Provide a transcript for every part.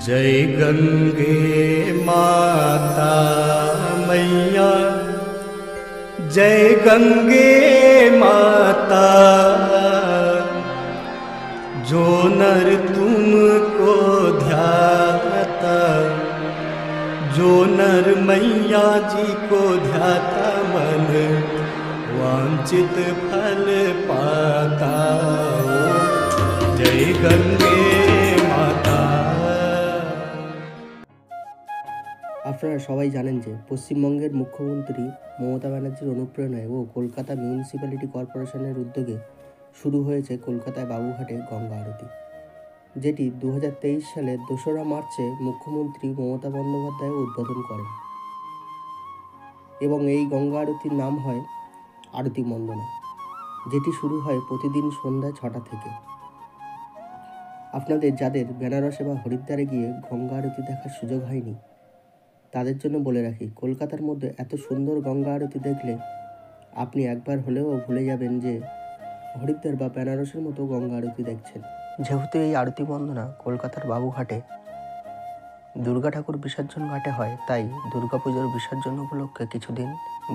जय गंगे माता मैया, जय गंगे माता। जो नर तुमको ध्याता, जो नर मैया जी को ध्याता, मन वांछित फल पाता। जय गंगे माता। আপনারা সবাই জানেন যে পশ্চিমবঙ্গের মুখ্যমন্ত্রী মমতা ব্যানার্জির অনুপ্রেরণায় ও কলকাতা মিউনিসিপ্যালিটি কর্পোরেশনের উদ্যোগে শুরু হয়েছে কলকাতায় বাবুঘাটে গঙ্গা আরতি, যেটি 2023 সালের 2রা মার্চে মুখ্যমন্ত্রী মমতা বন্দ্যোপাধ্যায় উদ্বোধন করেন এবং এই গঙ্গা আরতির নাম হয় আরতি বন্দনা, যেটি শুরু হয় প্রতিদিন সন্ধ্যা 6টা থেকে। আপনাদের যাদের বেনারসে বা হরিদ্বারে গিয়ে গঙ্গা আরতি দেখার সুযোগ হয়নি, তাদের জন্য বলে রাখি, কলকাতার মধ্যে এত সুন্দর গঙ্গা আরতি দেখলে আপনি একবার হলেও ভুলে যাবেন যে হরিদ্বার বা বেনারসের মতো গঙ্গা আরতি দেখছেন। যেহেতু এই আরতি বন্দনা কলকাতার বাবুঘাটে দুর্গা ঠাকুর বিসর্জন ঘাটে হয়, তাই দুর্গাপুজোর বিসর্জন উপলক্ষে কিছুদিন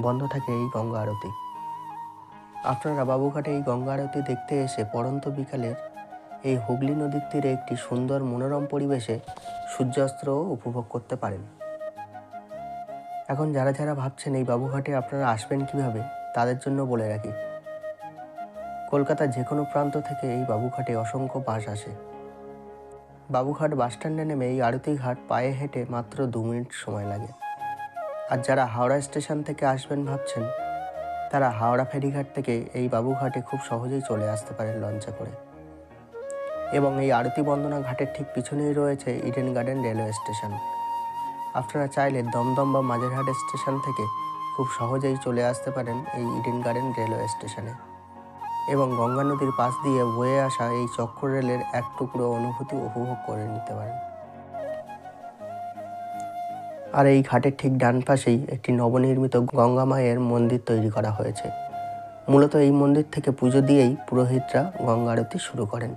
বন্ধ থাকে এই গঙ্গা আরতি। আপনারা বাবুঘাটে এই গঙ্গা আরতি দেখতে এসে পড়ন্ত বিকালের এই হুগলি নদীর তীরে একটি সুন্দর মনোরম পরিবেশে সূর্যাস্তও উপভোগ করতে পারেন। এখন যারা যারা ভাবছেন এই বাবুঘাটে আপনারা আসবেন কিভাবে, তাদের জন্য বলে রাখি, কলকাতার যে কোনো প্রান্ত থেকে এই বাবুঘাটে অসংখ্য বাস আসে। বাবুঘাট বাসস্ট্যান্ডে নেমে এই আরতি ঘাট পায়ে হেঁটে মাত্র 2 মিনিট সময় লাগে। আর যারা হাওড়া স্টেশন থেকে আসবেন ভাবছেন, তারা হাওড়া ফেরিঘাট থেকে এই বাবুঘাটে খুব সহজেই চলে আসতে পারেন লঞ্চে করে। এবং এই আরতি বন্দনা ঘাটের ঠিক পিছনেই রয়েছে ইডেন গার্ডেন রেলওয়ে স্টেশন। আপনারা চাইলে দমদম বা মাঝেরহাট স্টেশন থেকে খুব সহজেই চলে আসতে পারেন এই ইডেন গার্ডেন রেলওয়ে স্টেশনে এবং গঙ্গা নদীর পাশ দিয়ে বয়ে আসা এই চক্র রেলের এক টুকরো অনুভূতি উপভোগ করে নিতে পারেন। আর এই ঘাটের ঠিক ডান পাশেই একটি নবনির্মিত গঙ্গা মায়ের মন্দির তৈরি করা হয়েছে। মূলত এই মন্দির থেকে পুজো দিয়েই পুরোহিতরা গঙ্গা আরতি শুরু করেন।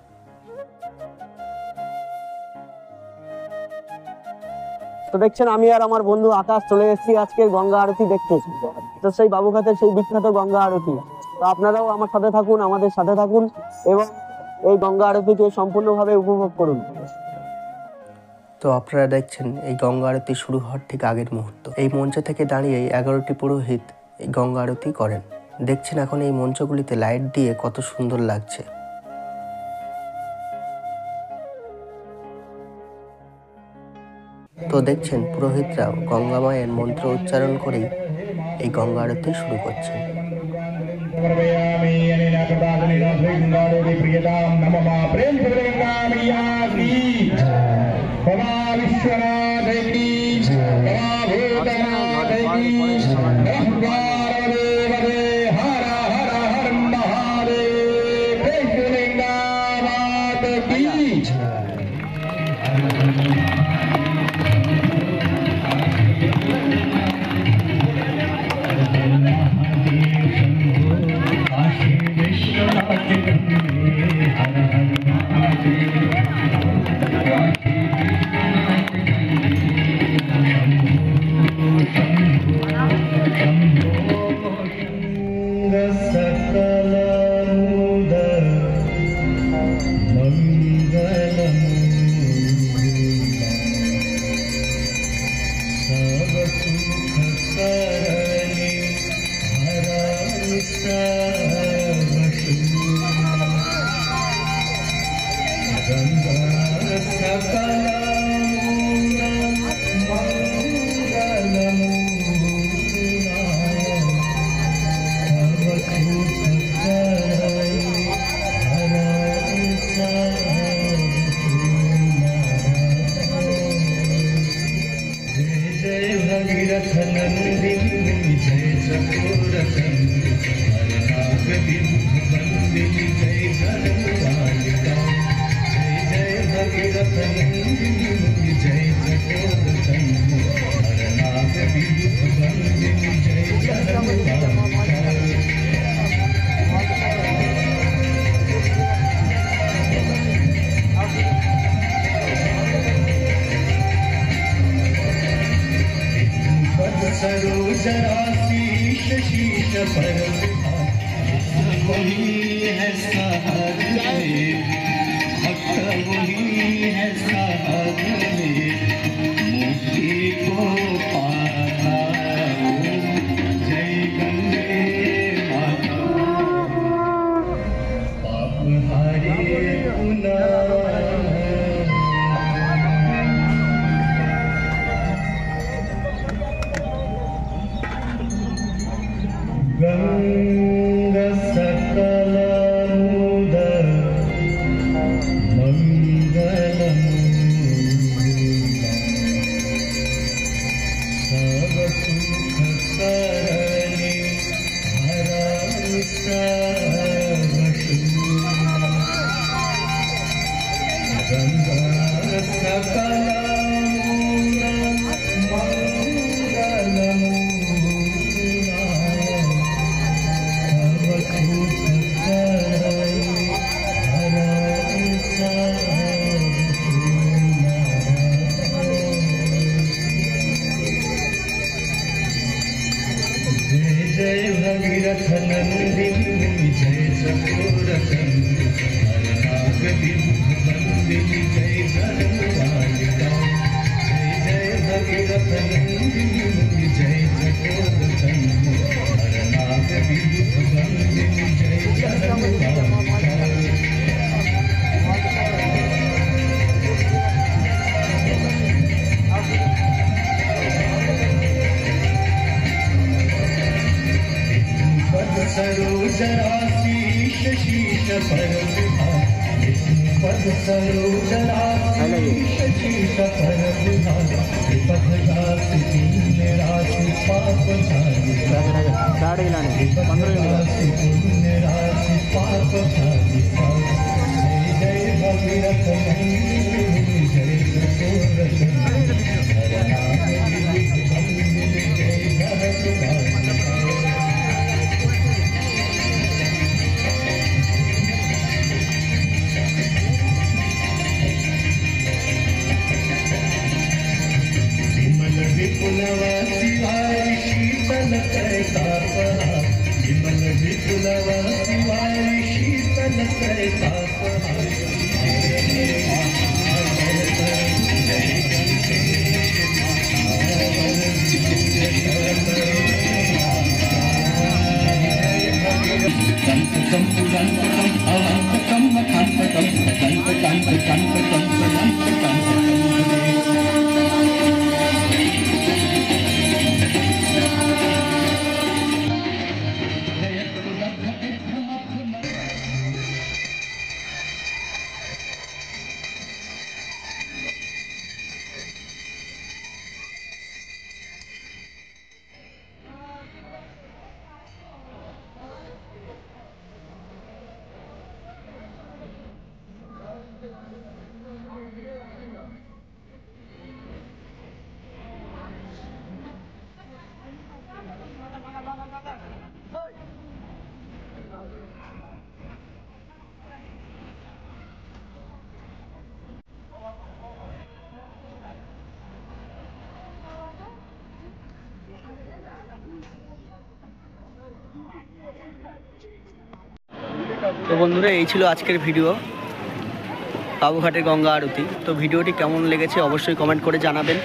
তো দেখছেন, আমি আর আমার বন্ধু আকাশ চলে এসেছি আজকে গঙ্গা আরতি দেখতে। তো সেই বাবুঘাটের সেই বিখ্যাত গঙ্গা আরতি, তো আপনারাও আমার সাথে থাকুন, আমাদের সাথে থাকুন এবং এই গঙ্গা আরতিকে সম্পূর্ণভাবে উপভোগ করুন। তো আপনারা দেখছেন এই গঙ্গা আরতি শুরু হওয়ার ঠিক আগের মুহূর্ত। এই মঞ্চ থেকে দাঁড়িয়ে 11টি পুরোহিত এই গঙ্গা আরতি করেন। দেখছেন এখন এই মঞ্চগুলিতে লাইট দিয়ে কত সুন্দর লাগছে। তো দেখছেন পুরোহিতরা গঙ্গা মায়ের মন্ত্র উচ্চারণ করেই এই গঙ্গা আরতি শুরু করছেন। भगीरथ नंदिनी जय चकोर पर वही है साथ में, भक्त वही है साथ में, मुक्ति को पाना। जय गंगे माता, पाप हारे पुनः। गंग सकल मुद मंगलम, सब सुख करने हरहि सब शूर। गंगा सकल मुद मंगलम, जय भगीरथ नंदिनी, जय चकोरचंडी, हर नाग विमुख बंदिनी, जय धर्मपालिका। जय जय भगीरथ नंदिनी, जय चकोरचंडी, हर नाग विमुख बंदिनी, जय धर्मपालिका। सरोज राशीष शीश पर विभाग, पद सरोज राशीष शीश पर विभाग, विपथ दासी पुण्य राशि पाप झाली, विपथ दासी पुण्य राशि पाप झाली। जय जय भगीरथ नंदिनी, जय चकोरचंडी, हर नाम विमुख बंदिनी, जय धर्मपालिका। विपुलवासी वारी शीतल प्रतापहा, विमल विपुलवासी वारी शीतल प्रतापहा। कंटकम पुरंतकम अवंतकम मखंतकम, कंट कंट कंट कंट कंट कंट। তো বন্ধুরা, এই ছিল আজকের ভিডিও বাবুঘাটের গঙ্গা আরতি। তো ভিডিওটি কেমন লেগেছে অবশ্যই কমেন্ট করে জানাবেন,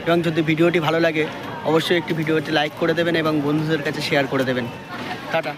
এবং যদি ভিডিওটি ভালো লাগে অবশ্যই একটি ভিডিওটি লাইক করে দেবেন এবং বন্ধুদের কাছে শেয়ার করে দেবেন। টাটা।